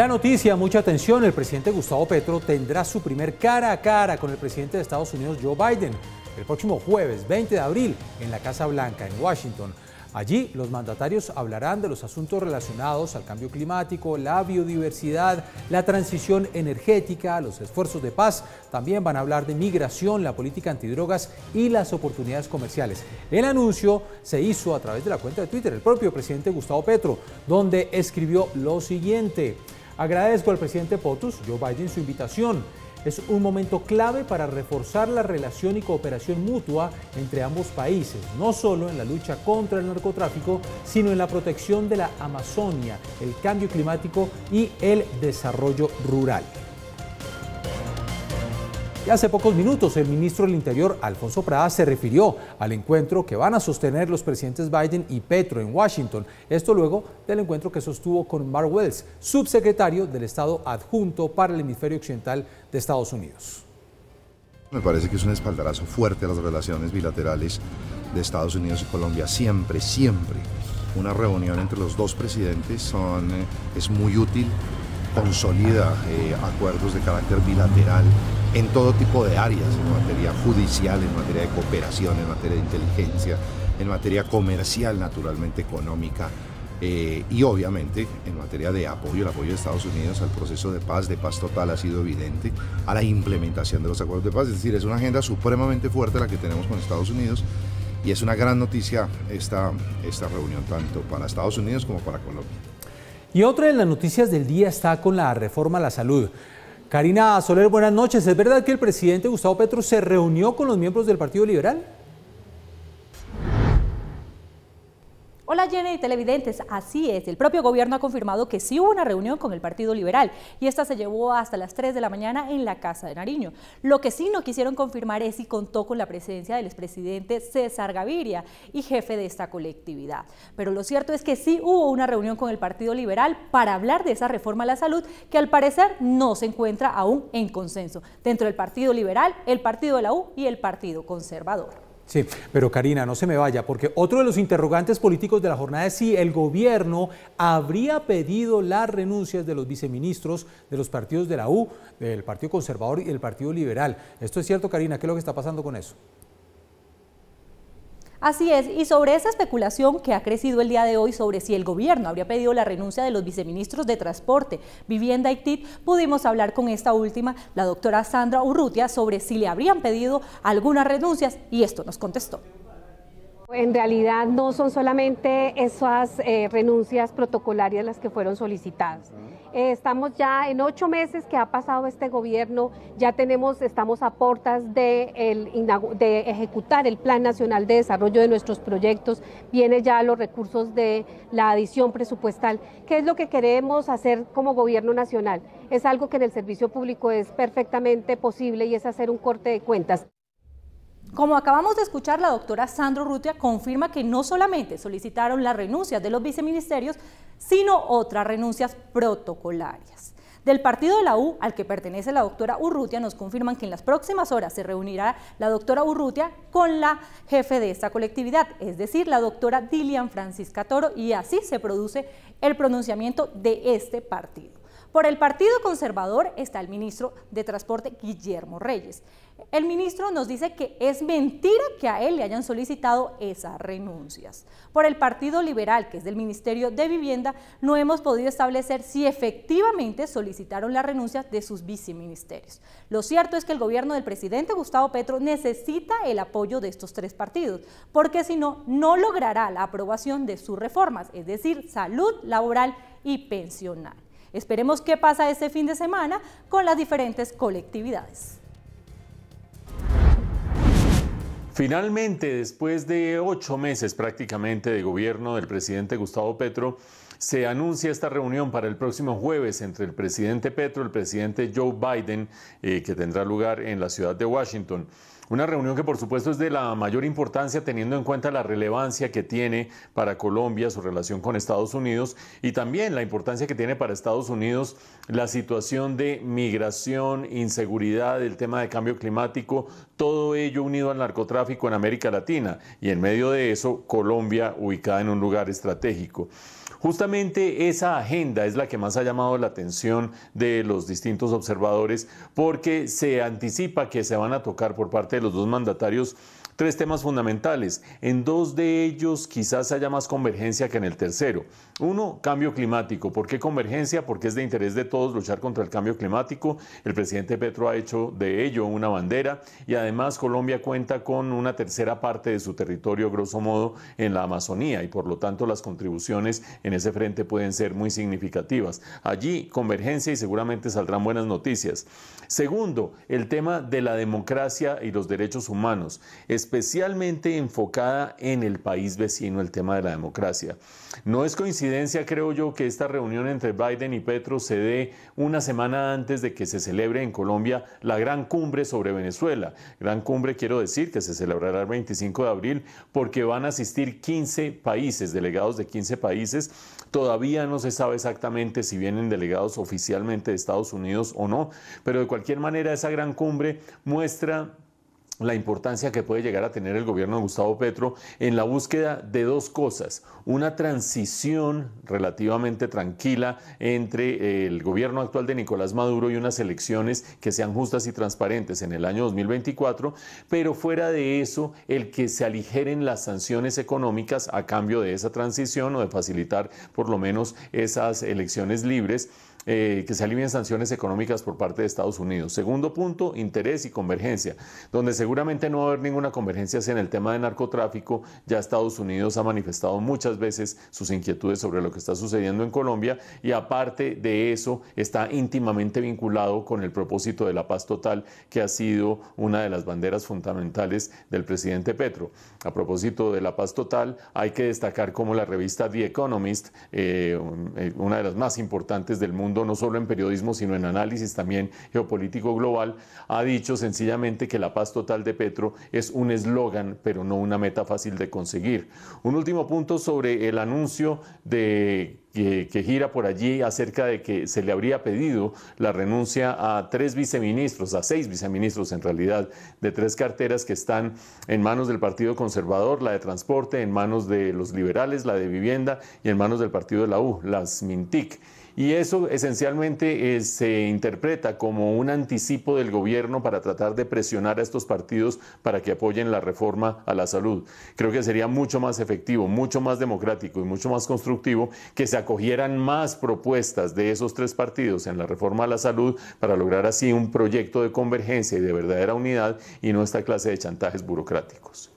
La noticia, mucha atención, el presidente Gustavo Petro tendrá su primer cara a cara con el presidente de Estados Unidos, Joe Biden, el próximo jueves 20 de abril en la Casa Blanca, en Washington. Allí los mandatarios hablarán de los asuntos relacionados al cambio climático, la biodiversidad, la transición energética, los esfuerzos de paz. También van a hablar de migración, la política antidrogas y las oportunidades comerciales. El anuncio se hizo a través de la cuenta de Twitter del propio presidente Gustavo Petro, donde escribió lo siguiente: agradezco al presidente POTUS, Joe Biden, su invitación. Es un momento clave para reforzar la relación y cooperación mutua entre ambos países, no solo en la lucha contra el narcotráfico, sino en la protección de la Amazonia, el cambio climático y el desarrollo rural. Y hace pocos minutos el ministro del Interior, Alfonso Prada, se refirió al encuentro que van a sostener los presidentes Biden y Petro en Washington. Esto luego del encuentro que sostuvo con Mark Wells, subsecretario del Estado adjunto para el hemisferio occidental de Estados Unidos. Me parece que es un espaldarazo fuerte a las relaciones bilaterales de Estados Unidos y Colombia. Siempre una reunión entre los dos presidentes es muy útil, consolida acuerdos de carácter bilateral en todo tipo de áreas, en materia judicial, en materia de cooperación, en materia de inteligencia, en materia comercial, naturalmente económica, y obviamente en materia de apoyo. El apoyo de Estados Unidos al proceso de paz total ha sido evidente, a la implementación de los acuerdos de paz. Es decir, es una agenda supremamente fuerte la que tenemos con Estados Unidos, y es una gran noticia esta reunión, tanto para Estados Unidos como para Colombia. Y otra de las noticias del día está con la reforma a la salud. Karina Soler, buenas noches. ¿Es verdad que el presidente Gustavo Petro se reunió con los miembros del Partido Liberal? Hola Jenny y televidentes, así es, el propio gobierno ha confirmado que sí hubo una reunión con el Partido Liberal y esta se llevó hasta las 3 de la mañana en la Casa de Nariño. Lo que sí no quisieron confirmar es si contó con la presencia del expresidente César Gaviria y jefe de esta colectividad. Pero lo cierto es que sí hubo una reunión con el Partido Liberal para hablar de esa reforma a la salud que al parecer no se encuentra aún en consenso dentro del Partido Liberal, el Partido de la U y el Partido Conservador. Sí, pero Karina, no se me vaya, porque otro de los interrogantes políticos de la jornada es si el gobierno habría pedido las renuncias de los viceministros de los partidos de la U, del Partido Conservador y del Partido Liberal. ¿Esto es cierto, Karina? ¿Qué es lo que está pasando con eso? Así es, y sobre esa especulación que ha crecido el día de hoy sobre si el gobierno habría pedido la renuncia de los viceministros de Transporte, Vivienda y TIC, pudimos hablar con esta última, la doctora Sandra Urrutia, sobre si le habrían pedido algunas renuncias y esto nos contestó. En realidad no son solamente esas renuncias protocolarias las que fueron solicitadas. Estamos ya en 8 meses que ha pasado este gobierno, ya estamos a puertas de ejecutar el Plan Nacional de Desarrollo de nuestros proyectos, vienen ya los recursos de la adición presupuestal. ¿Qué es lo que queremos hacer como gobierno nacional? Es algo que en el servicio público es perfectamente posible y es hacer un corte de cuentas. Como acabamos de escuchar, la doctora Sandra Urrutia confirma que no solamente solicitaron las renuncias de los viceministerios, sino otras renuncias protocolarias. Del partido de la U, al que pertenece la doctora Urrutia, nos confirman que en las próximas horas se reunirá la doctora Urrutia con la jefe de esta colectividad, es decir, la doctora Dilian Francisca Toro, y así se produce el pronunciamiento de este partido. Por el Partido Conservador está el ministro de Transporte, Guillermo Reyes. El ministro nos dice que es mentira que a él le hayan solicitado esas renuncias. Por el Partido Liberal, que es del Ministerio de Vivienda, no hemos podido establecer si efectivamente solicitaron las renuncias de sus viceministerios. Lo cierto es que el gobierno del presidente Gustavo Petro necesita el apoyo de estos 3 partidos, porque si no, no logrará la aprobación de sus reformas, es decir, salud, laboral y pensional. Esperemos qué pasa este fin de semana con las diferentes colectividades. Finalmente, después de 8 meses prácticamente de gobierno del presidente Gustavo Petro, se anuncia esta reunión para el próximo jueves entre el presidente Petro y el presidente Joe Biden, que tendrá lugar en la ciudad de Washington. Una reunión que por supuesto es de la mayor importancia teniendo en cuenta la relevancia que tiene para Colombia su relación con Estados Unidos y también la importancia que tiene para Estados Unidos la situación de migración, inseguridad, el tema de cambio climático, todo ello unido al narcotráfico en América Latina y en medio de eso Colombia ubicada en un lugar estratégico. Justamente esa agenda es la que más ha llamado la atención de los distintos observadores porque se anticipa que se van a tocar por parte de los dos mandatarios tres temas fundamentales. En dos de ellos quizás haya más convergencia que en el tercero. Uno, cambio climático. ¿Por qué convergencia? Porque es de interés de todos luchar contra el cambio climático. El presidente Petro ha hecho de ello una bandera y además Colombia cuenta con una tercera parte de su territorio, grosso modo, en la Amazonía y por lo tanto las contribuciones en ese frente pueden ser muy significativas. Allí convergencia y seguramente saldrán buenas noticias. Segundo, el tema de la democracia y los derechos humanos, especialmente enfocada en el país vecino, el tema de la democracia. No es coincidencia, creo yo, que esta reunión entre Biden y Petro se dé una semana antes de que se celebre en Colombia la gran cumbre sobre Venezuela. Gran cumbre, quiero decir, que se celebrará el 25 de abril porque van a asistir 15 países, delegados de 15 países. Todavía no se sabe exactamente si vienen delegados oficialmente de Estados Unidos o no, pero de cualquier manera esa gran cumbre muestra la importancia que puede llegar a tener el gobierno de Gustavo Petro en la búsqueda de dos cosas: una transición relativamente tranquila entre el gobierno actual de Nicolás Maduro y unas elecciones que sean justas y transparentes en el año 2024, pero fuera de eso, el que se aligeren las sanciones económicas a cambio de esa transición o de facilitar por lo menos esas elecciones libres. Que se alivien sanciones económicas por parte de Estados Unidos. Segundo punto, interés y convergencia, donde seguramente no va a haber ninguna convergencia en el tema de narcotráfico. Ya Estados Unidos ha manifestado muchas veces sus inquietudes sobre lo que está sucediendo en Colombia y aparte de eso está íntimamente vinculado con el propósito de la paz total, que ha sido una de las banderas fundamentales del presidente Petro. A propósito de la paz total, hay que destacar cómo la revista The Economist, una de las más importantes del mundo, no solo en periodismo, sino en análisis también geopolítico global, ha dicho sencillamente que la paz total de Petro es un eslogan, pero no una meta fácil de conseguir. Un último punto sobre el anuncio que gira por allí acerca de que se le habría pedido la renuncia a 6 viceministros en realidad, de 3 carteras que están en manos del Partido Conservador, la de Transporte, en manos de los liberales, la de Vivienda y en manos del Partido de la U, las MINTIC. Y eso esencialmente se interpreta como un anticipo del gobierno para tratar de presionar a estos partidos para que apoyen la reforma a la salud. Creo que sería mucho más efectivo, mucho más democrático y mucho más constructivo que se acogieran más propuestas de esos 3 partidos en la reforma a la salud para lograr así un proyecto de convergencia y de verdadera unidad y no esta clase de chantajes burocráticos.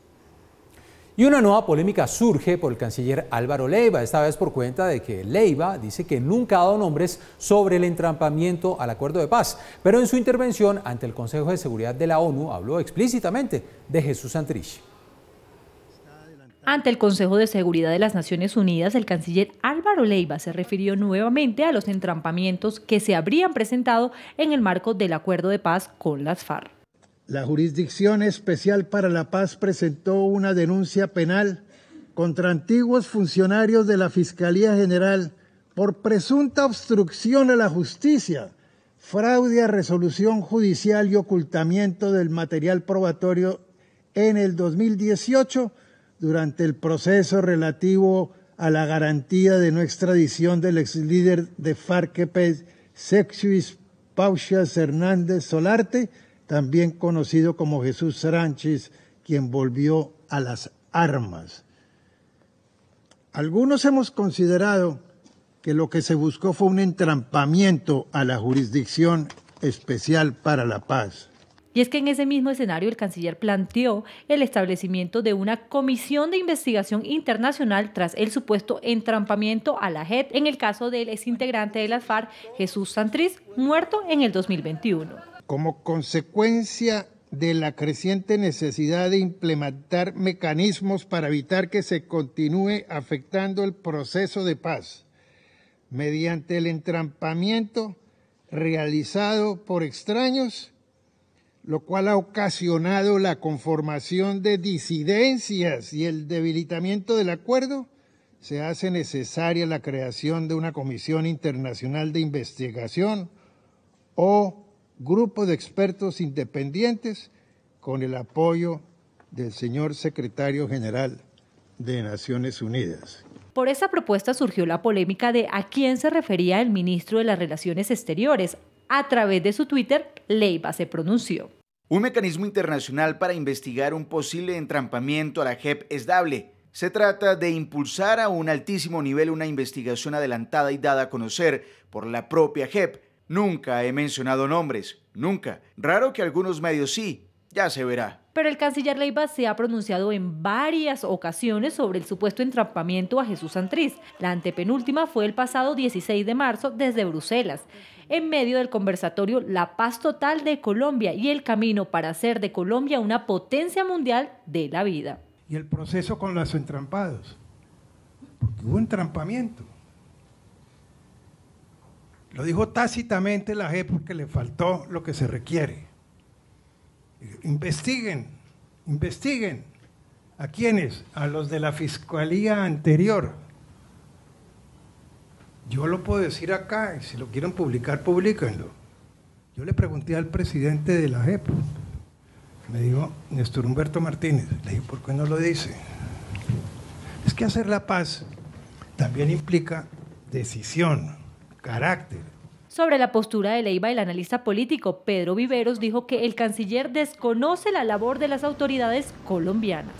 Y una nueva polémica surge por el canciller Álvaro Leiva, esta vez por cuenta de que Leiva dice que nunca ha dado nombres sobre el entrampamiento al acuerdo de paz, pero en su intervención ante el Consejo de Seguridad de la ONU habló explícitamente de Jesús Santrich. Ante el Consejo de Seguridad de las Naciones Unidas, el canciller Álvaro Leiva se refirió nuevamente a los entrampamientos que se habrían presentado en el marco del acuerdo de paz con las FARC. La Jurisdicción Especial para la Paz presentó una denuncia penal contra antiguos funcionarios de la Fiscalía General por presunta obstrucción a la justicia, fraude a resolución judicial y ocultamiento del material probatorio en el 2018 durante el proceso relativo a la garantía de no extradición del exlíder de FARC-EP, Sexuis Pausias Hernández Solarte, también conocido como Jesús Santrich, quien volvió a las armas. Algunos hemos considerado que lo que se buscó fue un entrampamiento a la Jurisdicción Especial para la Paz. Y es que en ese mismo escenario el canciller planteó el establecimiento de una comisión de investigación internacional tras el supuesto entrampamiento a la JEP en el caso del exintegrante de las FARC, Jesús Santrich, muerto en el 2021. Como consecuencia de la creciente necesidad de implementar mecanismos para evitar que se continúe afectando el proceso de paz, mediante el entrampamiento realizado por extraños, lo cual ha ocasionado la conformación de disidencias y el debilitamiento del acuerdo, se hace necesaria la creación de una comisión internacional de investigación o grupo de expertos independientes con el apoyo del señor secretario general de Naciones Unidas. Por esa propuesta surgió la polémica de a quién se refería el ministro de las Relaciones Exteriores. A través de su Twitter, Leiva se pronunció. Un mecanismo internacional para investigar un posible entrampamiento a la JEP es dable. Se trata de impulsar a un altísimo nivel una investigación adelantada y dada a conocer por la propia JEP. Nunca he mencionado nombres, nunca. Raro que algunos medios sí, ya se verá. Pero el canciller Leiva se ha pronunciado en varias ocasiones sobre el supuesto entrampamiento a Jesús Santrich. La antepenúltima fue el pasado 16 de marzo desde Bruselas, en medio del conversatorio La Paz Total de Colombia y el camino para hacer de Colombia una potencia mundial de la vida. Y el proceso con los entrampados, porque hubo entrampamiento. Lo dijo tácitamente la JEP porque le faltó lo que se requiere. Investiguen. ¿A quiénes? A los de la fiscalía anterior. Yo lo puedo decir acá, y si lo quieren publicar, publíquenlo. Yo le pregunté al presidente de la JEP, me dijo Néstor Humberto Martínez, le dije, ¿por qué no lo dice? Es que hacer la paz también implica decisión, carácter. Sobre la postura de Leiva, el analista político Pedro Viveros dijo que el canciller desconoce la labor de las autoridades colombianas.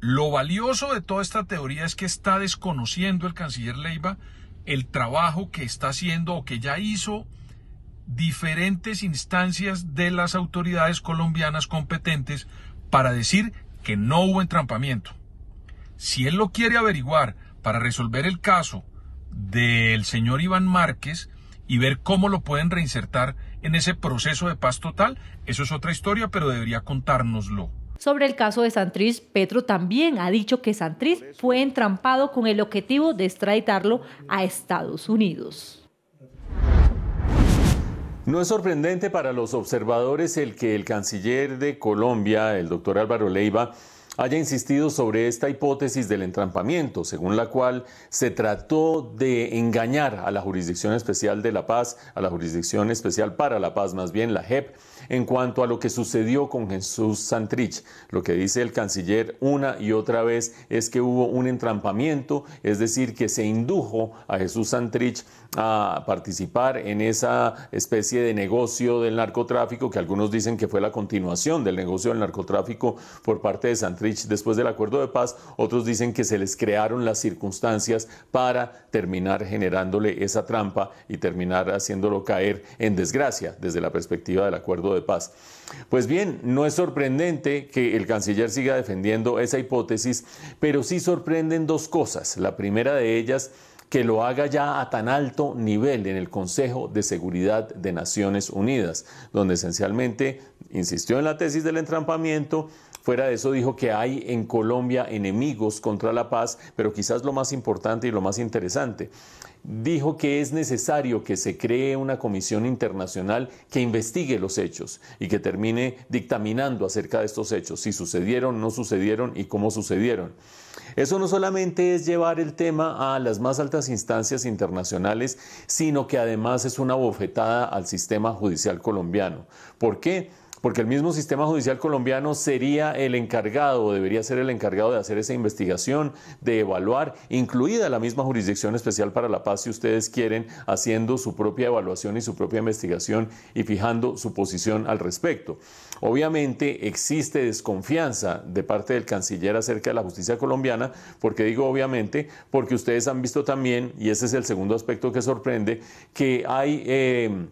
Lo valioso de toda esta teoría es que está desconociendo el canciller Leiva el trabajo que está haciendo o que ya hizo diferentes instancias de las autoridades colombianas competentes para decir que no hubo entrampamiento. Si él lo quiere averiguar para resolver el caso del señor Iván Márquez y ver cómo lo pueden reinsertar en ese proceso de paz total, eso es otra historia, pero debería contárnoslo. Sobre el caso de Santrich, Petro también ha dicho que Santrich fue entrampado con el objetivo de extraditarlo a Estados Unidos. No es sorprendente para los observadores el que el canciller de Colombia, el doctor Álvaro Leiva, haya insistido sobre esta hipótesis del entrampamiento, según la cual se trató de engañar a la Jurisdicción Especial de la Paz, a la Jurisdicción Especial para la Paz, más bien la JEP, en cuanto a lo que sucedió con Jesús Santrich. Lo que dice el canciller una y otra vez es que hubo un entrampamiento, es decir, que se indujo a Jesús Santrich a participar en esa especie de negocio del narcotráfico, que algunos dicen que fue la continuación del negocio del narcotráfico por parte de Santrich después del acuerdo de paz. Otros dicen que se les crearon las circunstancias para terminar generándole esa trampa y terminar haciéndolo caer en desgracia desde la perspectiva del acuerdo de paz. Pues bien, no es sorprendente que el canciller siga defendiendo esa hipótesis, pero sí sorprenden dos cosas. La primera de ellas, que lo haga ya a tan alto nivel en el Consejo de Seguridad de Naciones Unidas, donde esencialmente insistió en la tesis del entrampamiento. Fuera de eso dijo que hay en Colombia enemigos contra la paz, pero quizás lo más importante y lo más interesante, dijo que es necesario que se cree una comisión internacional que investigue los hechos y que termine dictaminando acerca de estos hechos, si sucedieron, no sucedieron y cómo sucedieron. Eso no solamente es llevar el tema a las más altas instancias internacionales, sino que además es una bofetada al sistema judicial colombiano. ¿Por qué? Porque el mismo sistema judicial colombiano sería el encargado, o debería ser el encargado de hacer esa investigación, de evaluar, incluida la misma Jurisdicción Especial para la Paz, si ustedes quieren, haciendo su propia evaluación y su propia investigación y fijando su posición al respecto. Obviamente existe desconfianza de parte del canciller acerca de la justicia colombiana. ¿Por qué digo obviamente? Porque ustedes han visto también, y ese es el segundo aspecto que sorprende, que hay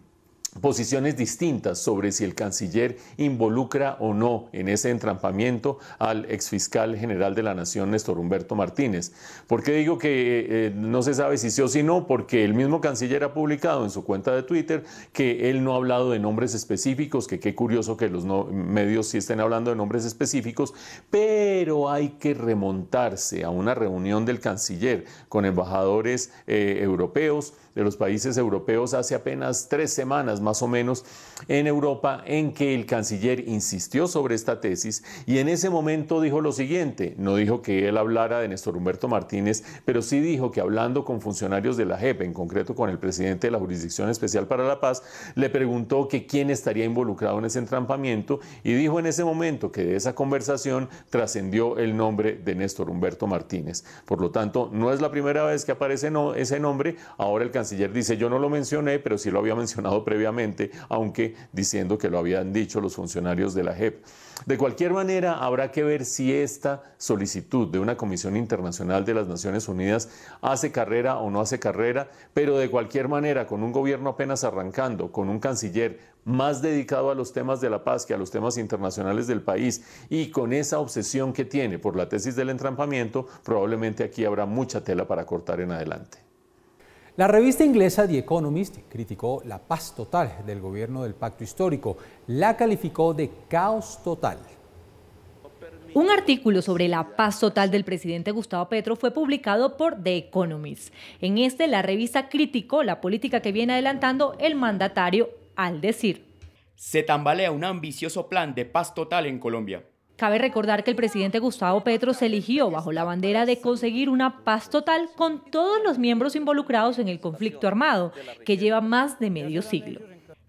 posiciones distintas sobre si el canciller involucra o no en ese entrampamiento al exfiscal general de la Nación, Néstor Humberto Martínez. ¿Por qué digo que no se sabe si sí o si no? Porque el mismo canciller ha publicado en su cuenta de Twitter que él no ha hablado de nombres específicos, que qué curioso que los medios sí estén hablando de nombres específicos, pero hay que remontarse a una reunión del canciller con embajadores europeos, de los países europeos, hace apenas 3 semanas más o menos en Europa, en que el canciller insistió sobre esta tesis y en ese momento dijo lo siguiente: no dijo que él hablara de Néstor Humberto Martínez, pero sí dijo que hablando con funcionarios de la JEP, en concreto con el presidente de la Jurisdicción Especial para la Paz, le preguntó que quién estaría involucrado en ese entrampamiento y dijo en ese momento que de esa conversación trascendió el nombre de Néstor Humberto Martínez. Por lo tanto, no es la primera vez que aparece ese nombre. Ahora el canciller dice: yo no lo mencioné, pero sí lo había mencionado previamente, aunque diciendo que lo habían dicho los funcionarios de la JEP. De cualquier manera, habrá que ver si esta solicitud de una Comisión Internacional de las Naciones Unidas hace carrera o no hace carrera, pero de cualquier manera, con un gobierno apenas arrancando, con un canciller más dedicado a los temas de la paz que a los temas internacionales del país y con esa obsesión que tiene por la tesis del entrampamiento, probablemente aquí habrá mucha tela para cortar en adelante. La revista inglesa The Economist criticó la paz total del gobierno del pacto histórico. La calificó de caos total. Un artículo sobre la paz total del presidente Gustavo Petro fue publicado por The Economist. En este, la revista criticó la política que viene adelantando el mandatario al decir: se tambalea un ambicioso plan de paz total en Colombia. Cabe recordar que el presidente Gustavo Petro se eligió bajo la bandera de conseguir una paz total con todos los miembros involucrados en el conflicto armado, que lleva más de medio siglo.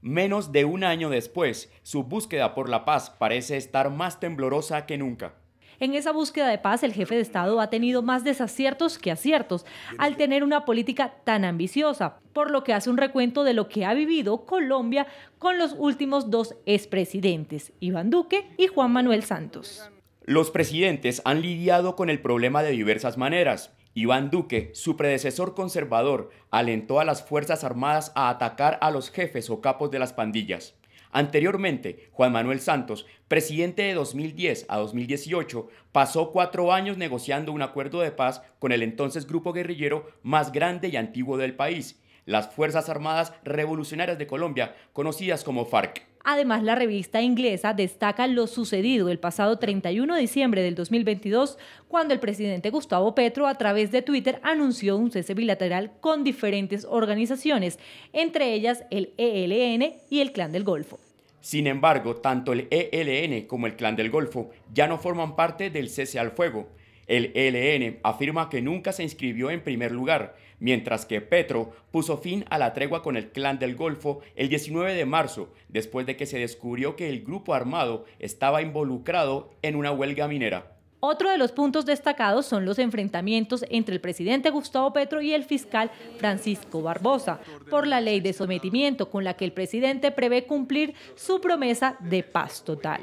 Menos de un año después, su búsqueda por la paz parece estar más temblorosa que nunca. En esa búsqueda de paz, el jefe de Estado ha tenido más desaciertos que aciertos al tener una política tan ambiciosa, por lo que hace un recuento de lo que ha vivido Colombia con los últimos dos expresidentes, Iván Duque y Juan Manuel Santos. Los presidentes han lidiado con el problema de diversas maneras. Iván Duque, su predecesor conservador, alentó a las Fuerzas Armadas a atacar a los jefes o capos de las pandillas. Anteriormente, Juan Manuel Santos, presidente de 2010 a 2018, pasó 4 años negociando un acuerdo de paz con el entonces grupo guerrillero más grande y antiguo del país, las Fuerzas Armadas Revolucionarias de Colombia, conocidas como FARC. Además, la revista inglesa destaca lo sucedido el pasado 31 de diciembre del 2022, cuando el presidente Gustavo Petro, a través de Twitter, anunció un cese bilateral con diferentes organizaciones, entre ellas el ELN y el Clan del Golfo. Sin embargo, tanto el ELN como el Clan del Golfo ya no forman parte del cese al fuego. El ELN afirma que nunca se inscribió en primer lugar, mientras que Petro puso fin a la tregua con el Clan del Golfo el 19 de marzo, después de que se descubrió que el grupo armado estaba involucrado en una huelga minera. Otro de los puntos destacados son los enfrentamientos entre el presidente Gustavo Petro y el fiscal Francisco Barbosa por la ley de sometimiento, con la que el presidente prevé cumplir su promesa de paz total.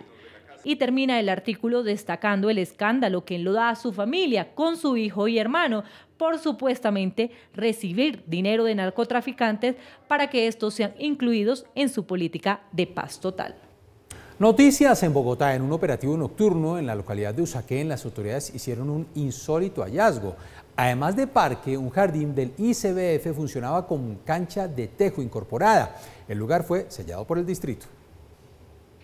Y termina el artículo destacando el escándalo que enloda a su familia con su hijo y hermano por supuestamente recibir dinero de narcotraficantes para que estos sean incluidos en su política de paz total. Noticias en Bogotá. En un operativo nocturno en la localidad de Usaquén, las autoridades hicieron un insólito hallazgo. Además de parque, un jardín del ICBF funcionaba como cancha de tejo incorporada. El lugar fue sellado por el distrito.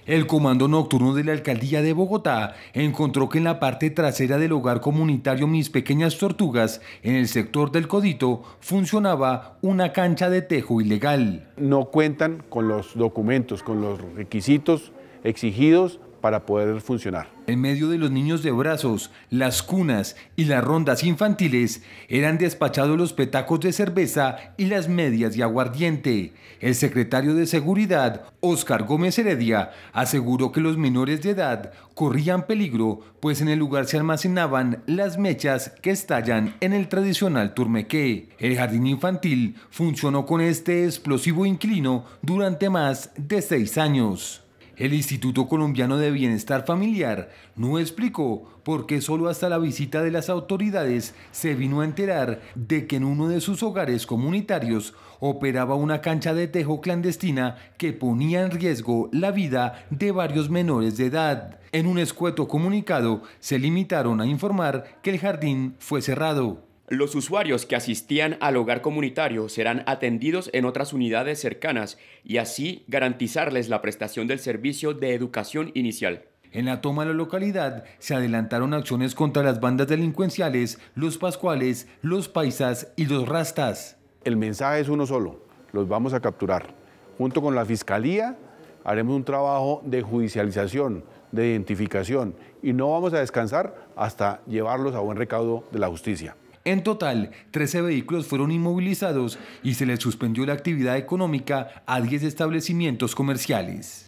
El comando nocturno de la alcaldía de Bogotá encontró que en la parte trasera del hogar comunitario Mis Pequeñas Tortugas, en el sector del Codito, funcionaba una cancha de tejo ilegal. No cuentan con los documentos, con los requisitos exigidos para poder funcionar. En medio de los niños de brazos, las cunas y las rondas infantiles, eran despachados los petacos de cerveza y las medias de aguardiente. El secretario de Seguridad, Óscar Gómez Heredia, aseguró que los menores de edad corrían peligro, pues en el lugar se almacenaban las mechas que estallan en el tradicional turmequé. El jardín infantil funcionó con este explosivo inquilino durante más de 6 años. El Instituto Colombiano de Bienestar Familiar no explicó por qué solo hasta la visita de las autoridades se vino a enterar de que en uno de sus hogares comunitarios operaba una cancha de tejo clandestina que ponía en riesgo la vida de varios menores de edad. En un escueto comunicado se limitaron a informar que el jardín fue cerrado. Los usuarios que asistían al hogar comunitario serán atendidos en otras unidades cercanas y así garantizarles la prestación del servicio de educación inicial. En la toma de la localidad se adelantaron acciones contra las bandas delincuenciales, los pascuales, los paisas y los rastas. El mensaje es uno solo: los vamos a capturar. junto con la Fiscalía, haremos un trabajo de judicialización, de identificación, y no vamos a descansar hasta llevarlos a buen recaudo de la justicia. En total, 13 vehículos fueron inmovilizados y se les suspendió la actividad económica a 10 establecimientos comerciales.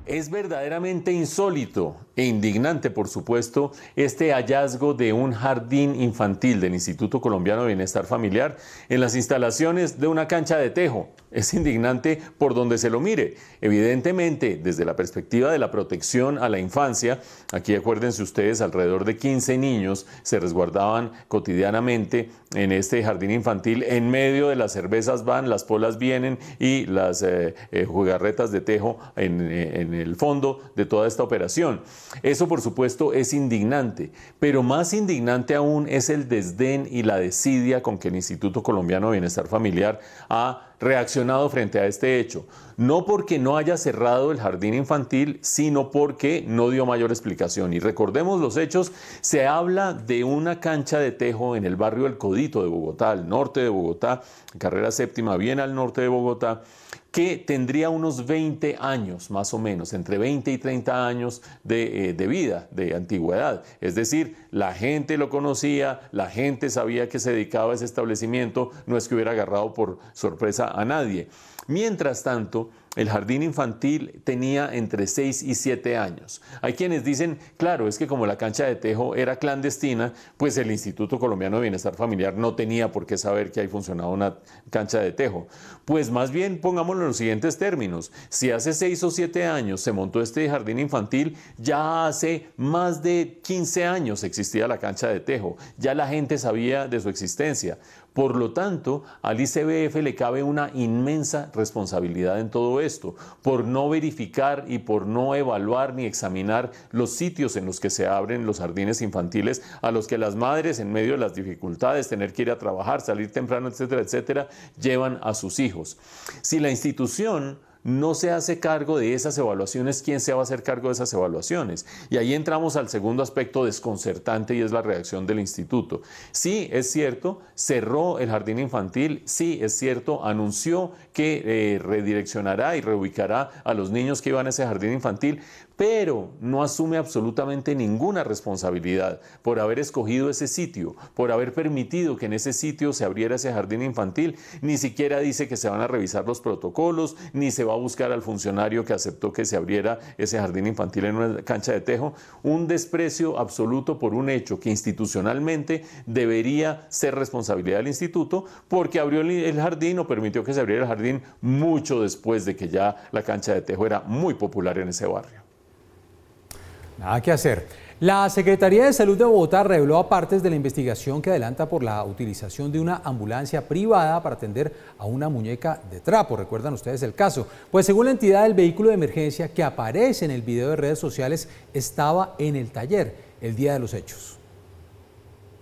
Es verdaderamente insólito e indignante, por supuesto, este hallazgo de un jardín infantil del Instituto Colombiano de Bienestar Familiar en las instalaciones de una cancha de tejo. Es indignante por donde se lo mire. Evidentemente, desde la perspectiva de la protección a la infancia, aquí acuérdense ustedes, alrededor de 15 niños se resguardaban cotidianamente en este jardín infantil. En medio de las cervezas van, las polas vienen y las jugarretas de tejo en el fondo de toda esta operación. Eso, por supuesto, es indignante, pero más indignante aún es el desdén y la desidia con que el Instituto Colombiano de Bienestar Familiar ha reaccionado frente a este hecho. No porque no haya cerrado el jardín infantil, sino porque no dio mayor explicación. Y recordemos los hechos, se habla de una cancha de tejo en el barrio El Codito de Bogotá, al norte de Bogotá, carrera séptima, bien al norte de Bogotá, que tendría unos 20 años, más o menos, entre 20 y 30 años de vida, de antigüedad. Es decir, la gente lo conocía, la gente sabía que se dedicaba a ese establecimiento, no es que hubiera agarrado por sorpresa a nadie. Mientras tanto, el jardín infantil tenía entre 6 y 7 años. Hay quienes dicen, claro, es que como la cancha de tejo era clandestina, pues el Instituto Colombiano de Bienestar Familiar no tenía por qué saber que ahí funcionaba una cancha de tejo. Pues más bien pongámoslo en los siguientes términos. Si hace 6 o 7 años se montó este jardín infantil, ya hace más de 15 años existía la cancha de tejo. Ya la gente sabía de su existencia. Por lo tanto, al ICBF le cabe una inmensa responsabilidad en todo esto, por no verificar y por no evaluar ni examinar los sitios en los que se abren los jardines infantiles, a los que las madres, en medio de las dificultades, tener que ir a trabajar, salir temprano, etcétera, etcétera, llevan a sus hijos. Si la institución no se hace cargo de esas evaluaciones, ¿quién se va a hacer cargo de esas evaluaciones? Y ahí entramos al segundo aspecto desconcertante y es la reacción del instituto. Sí, es cierto, cerró el jardín infantil, sí, es cierto, anunció que redireccionará y reubicará a los niños que iban a ese jardín infantil, pero no asume absolutamente ninguna responsabilidad por haber escogido ese sitio, por haber permitido que en ese sitio se abriera ese jardín infantil. Ni siquiera dice que se van a revisar los protocolos, ni se va a buscar al funcionario que aceptó que se abriera ese jardín infantil en una cancha de tejo. Un desprecio absoluto por un hecho que institucionalmente debería ser responsabilidad del instituto, porque abrió el jardín o permitió que se abriera el jardín mucho después de que ya la cancha de tejo era muy popular en ese barrio. Nada que hacer. La Secretaría de Salud de Bogotá reveló aparte de la investigación que adelanta por la utilización de una ambulancia privada para atender a una muñeca de trapo. ¿Recuerdan ustedes el caso? Pues según la entidad, el vehículo de emergencia que aparece en el video de redes sociales estaba en el taller el día de los hechos.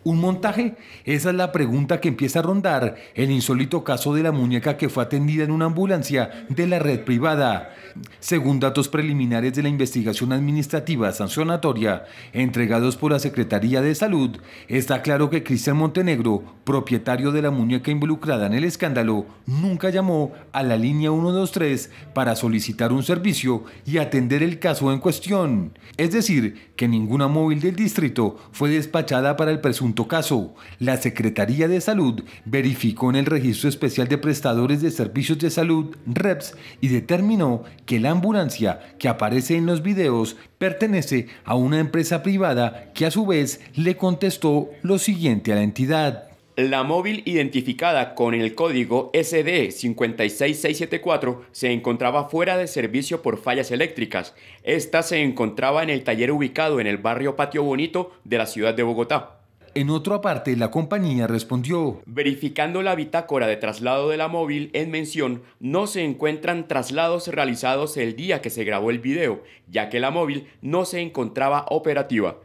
¿Un montaje? Esa es la pregunta que empieza a rondar el insólito caso de la muñeca que fue atendida en una ambulancia de la red privada. Según datos preliminares de la investigación administrativa sancionatoria entregados por la Secretaría de Salud, está claro que Cristian Montenegro, propietario de la muñeca involucrada en el escándalo, nunca llamó a la línea 123 para solicitar un servicio y atender el caso en cuestión. Es decir, que ninguna móvil del distrito fue despachada para el presunto caso. La Secretaría de Salud verificó en el Registro Especial de Prestadores de Servicios de Salud, REPS, y determinó que la ambulancia que aparece en los videos pertenece a una empresa privada que a su vez le contestó lo siguiente a la entidad. La móvil identificada con el código SD 56674 se encontraba fuera de servicio por fallas eléctricas. Esta se encontraba en el taller ubicado en el barrio Patio Bonito de la ciudad de Bogotá. En otra parte, la compañía respondió: verificando la bitácora de traslado de la móvil en mención, no se encuentran traslados realizados el día que se grabó el video, ya que la móvil no se encontraba operativa.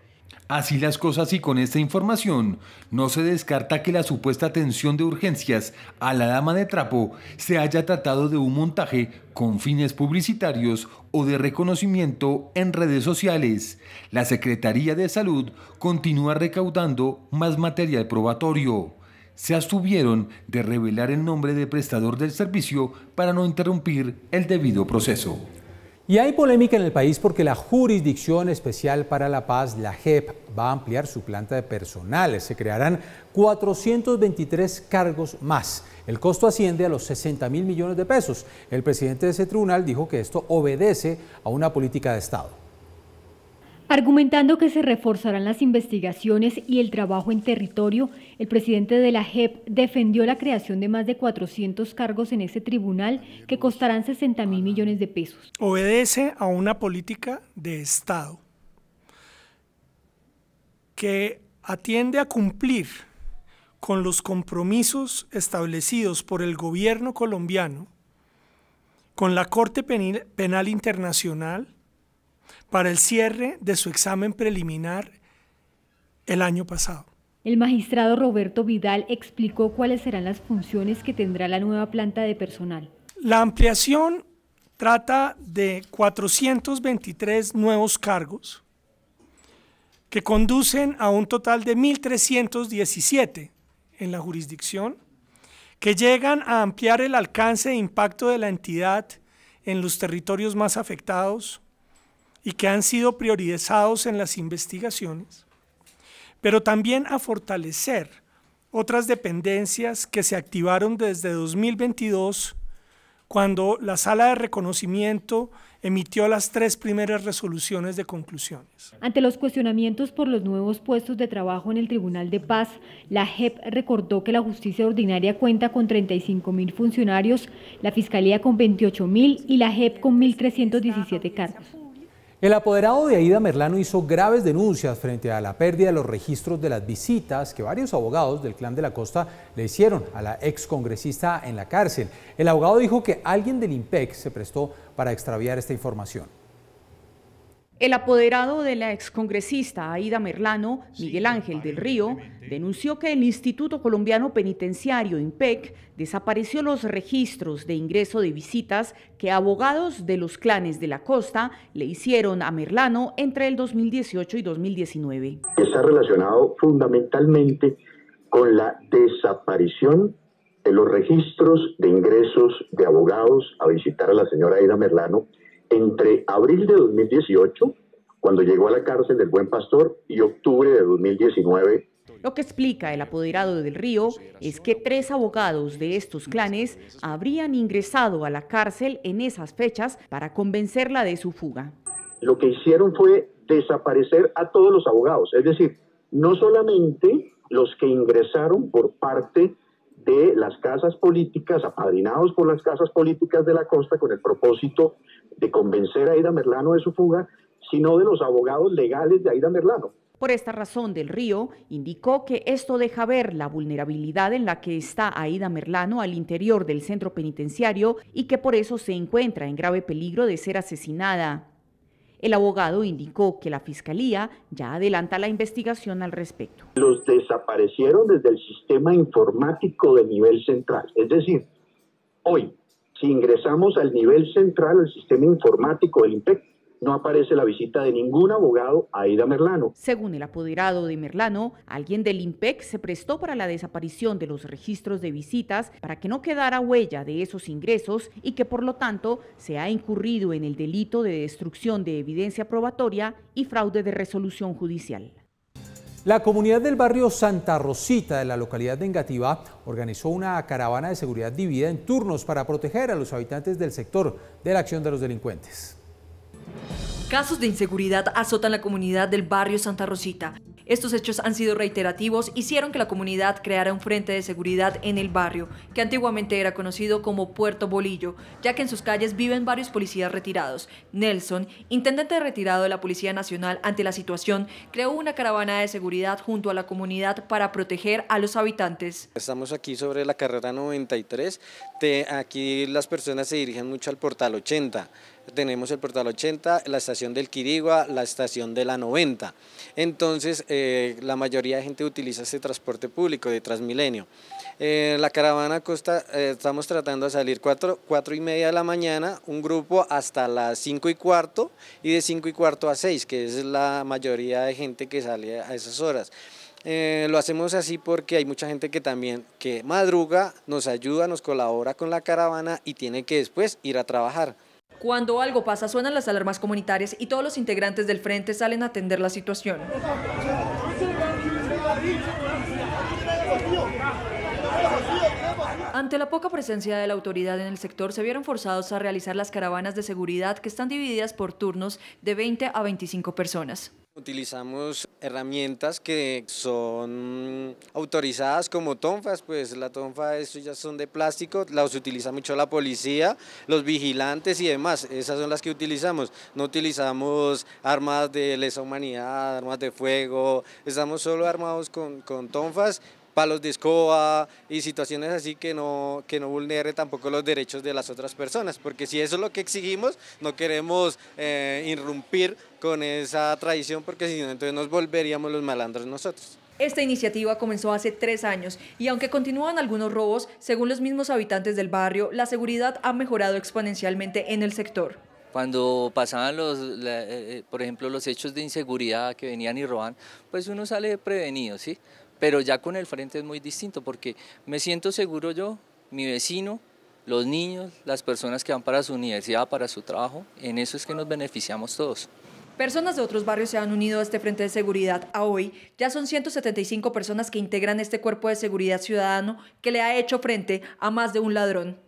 Así las cosas, y con esta información no se descarta que la supuesta atención de urgencias a la dama de trapo se haya tratado de un montaje con fines publicitarios o de reconocimiento en redes sociales. La Secretaría de Salud continúa recaudando más material probatorio. se abstuvieron de revelar el nombre del prestador del servicio para no interrumpir el debido proceso. Y hay polémica en el país porque la Jurisdicción Especial para la Paz, la JEP, va a ampliar su planta de personal. Se crearán 423 cargos más. El costo asciende a los 60.000 millones de pesos. El presidente de ese tribunal dijo que esto obedece a una política de Estado. Argumentando que se reforzarán las investigaciones y el trabajo en territorio, el presidente de la JEP defendió la creación de más de 400 cargos en ese tribunal que costarán 60.000 millones de pesos. Obedece a una política de Estado que atiende a cumplir con los compromisos establecidos por el gobierno colombiano con la Corte Penal Internacional para el cierre de su examen preliminar el año pasado. El magistrado Roberto Vidal explicó cuáles serán las funciones que tendrá la nueva planta de personal. La ampliación trata de 423 nuevos cargos que conducen a un total de 1.317 en la jurisdicción, que llegan a ampliar el alcance e impacto de la entidad en los territorios más afectados y que han sido priorizados en las investigaciones, pero también a fortalecer otras dependencias que se activaron desde 2022, cuando la Sala de Reconocimiento emitió las 3 primeras resoluciones de conclusiones. Ante los cuestionamientos por los nuevos puestos de trabajo en el Tribunal de Paz, la JEP recordó que la Justicia Ordinaria cuenta con 35.000 funcionarios, la Fiscalía con 28.000 y la JEP con 1.317 cargos. El apoderado de Aida Merlano hizo graves denuncias frente a la pérdida de los registros de las visitas que varios abogados del Clan de la Costa le hicieron a la excongresista en la cárcel. El abogado dijo que alguien del IMPEC se prestó para extraviar esta información. El apoderado de la excongresista Aida Merlano, Miguel Ángel del Río, denunció que el Instituto Colombiano Penitenciario, IMPEC, desapareció los registros de ingreso de visitas que abogados de los clanes de la costa le hicieron a Merlano entre el 2018 y 2019. Está relacionado fundamentalmente con la desaparición de los registros de ingresos de abogados a visitar a la señora Aida Merlano entre abril de 2018, cuando llegó a la cárcel del Buen Pastor, y octubre de 2019. Lo que explica el apoderado del Río es que 3 abogados de estos clanes habrían ingresado a la cárcel en esas fechas para convencerla de su fuga. Lo que hicieron fue desaparecer a todos los abogados, es decir, no solamente los que ingresaron por parte de las casas políticas, apadrinados por las casas políticas de la costa con el propósito de convencer a Aida Merlano de su fuga, sino de los abogados legales de Aida Merlano. Por esta razón, del Río indicó que esto deja ver la vulnerabilidad en la que está Aida Merlano al interior del centro penitenciario y que por eso se encuentra en grave peligro de ser asesinada. El abogado indicó que la Fiscalía ya adelanta la investigación al respecto. Los desaparecieron desde el sistema informático de nivel central. Es decir, hoy, si ingresamos al nivel central, al sistema informático del IMPEC, no aparece la visita de ningún abogado a Aida Merlano. Según el apoderado de Merlano, alguien del IMPEC se prestó para la desaparición de los registros de visitas para que no quedara huella de esos ingresos y que por lo tanto se ha incurrido en el delito de destrucción de evidencia probatoria y fraude de resolución judicial. La comunidad del barrio Santa Rosita de la localidad de Engativá organizó una caravana de seguridad dividida en turnos para proteger a los habitantes del sector de la acción de los delincuentes. Casos de inseguridad azotan la comunidad del barrio Santa Rosita. Estos hechos han sido reiterativos, hicieron que la comunidad creara un frente de seguridad en el barrio, que antiguamente era conocido como Puerto Bolillo, ya que en sus calles viven varios policías retirados. Nelson, intendente retirado de la Policía Nacional, ante la situación, creó una caravana de seguridad junto a la comunidad para proteger a los habitantes. Estamos aquí sobre la carrera 93, aquí las personas se dirigen mucho al Portal 80. Tenemos el Portal 80, la estación del Quirigua, la estación de la 90. Entonces, la mayoría de gente utiliza este transporte público de Transmilenio. La caravana Costa, estamos tratando de salir 4:30 de la mañana, un grupo hasta las 5:15 y de 5:15 a 6, que es la mayoría de gente que sale a esas horas. Lo hacemos así porque hay mucha gente que también madruga, nos ayuda, nos colabora con la caravana y tiene que después ir a trabajar. Cuando algo pasa, suenan las alarmas comunitarias y todos los integrantes del frente salen a atender la situación. Ante la poca presencia de la autoridad en el sector, se vieron forzados a realizar las caravanas de seguridad que están divididas por turnos de 20 a 25 personas. Utilizamos herramientas que son autorizadas como tonfas, pues la tonfa, estos ya son de plástico, las utiliza mucho la policía, los vigilantes y demás, esas son las que utilizamos. No utilizamos armas de lesa humanidad, armas de fuego, estamos solo armados con tonfas, palos de escoba y situaciones así que no vulnere tampoco los derechos de las otras personas, porque si eso es lo que exigimos, no queremos irrumpir con esa tradición, porque si no, entonces nos volveríamos los malandros nosotros. Esta iniciativa comenzó hace 3 años y aunque continúan algunos robos, según los mismos habitantes del barrio, la seguridad ha mejorado exponencialmente en el sector. Cuando pasaban por ejemplo, los hechos de inseguridad que venían y roban, pues uno sale prevenido, ¿sí? Pero ya con el frente es muy distinto porque me siento seguro yo, mi vecino, los niños, las personas que van para su universidad, para su trabajo, en eso es que nos beneficiamos todos. Personas de otros barrios se han unido a este frente de seguridad. A hoy ya son 175 personas que integran este cuerpo de seguridad ciudadano que le ha hecho frente a más de un ladrón.